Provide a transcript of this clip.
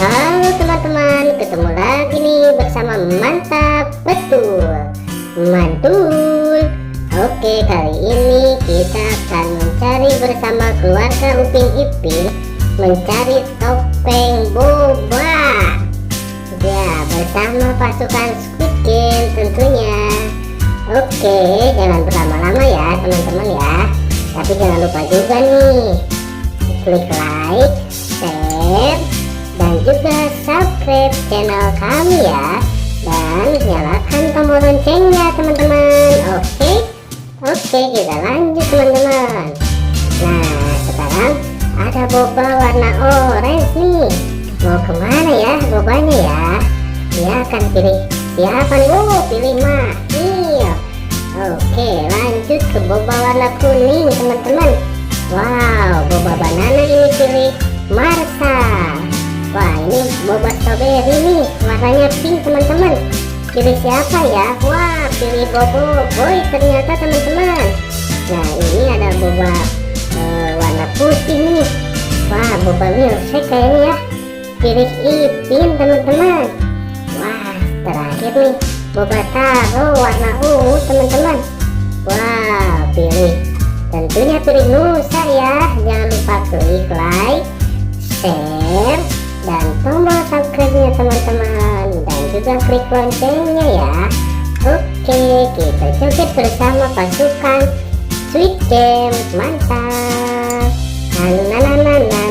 Halo teman-teman, ketemu lagi nih bersama Mantap Betul Mantul. Oke, kali ini kita akan mencari bersama keluarga Upin Ipin, mencari topeng boba. Ya, bersama pasukan Squid Game tentunya. Oke, jangan berlama-lama ya teman-teman ya. Tapi jangan lupa juga nih, klik like, share, dan juga subscribe channel kami ya, dan nyalakan tombol loncengnya teman-teman. Oke, kita lanjut teman-teman. Nah, sekarang ada boba warna orange nih. Mau kemana ya bobanya ya? Dia akan pilih siapa nih? Pilih Mahir. Oke, lanjut ke boba warna kuning teman-teman. Wow, boba banana ini pilih Marsa. Wah, ini boba strawberry nih, warnanya pink teman-teman. Pilih siapa ya? Wah, pilih Bobo Boy ternyata teman-teman. Nah, ini ada boba warna putih nih. Wah, boba milkshake kayaknya ya. Pilih Ipin teman-teman. Wah, terakhir nih boba taro warna ungu teman-teman. Wah, tentunya pilih Nusa ya. Jangan lupa klik like, share, dan tombol subscribe-nya teman-teman, dan juga klik loncengnya ya. Oke, kita joget bersama pasukan Squid Game. Mantap. Na na na na na.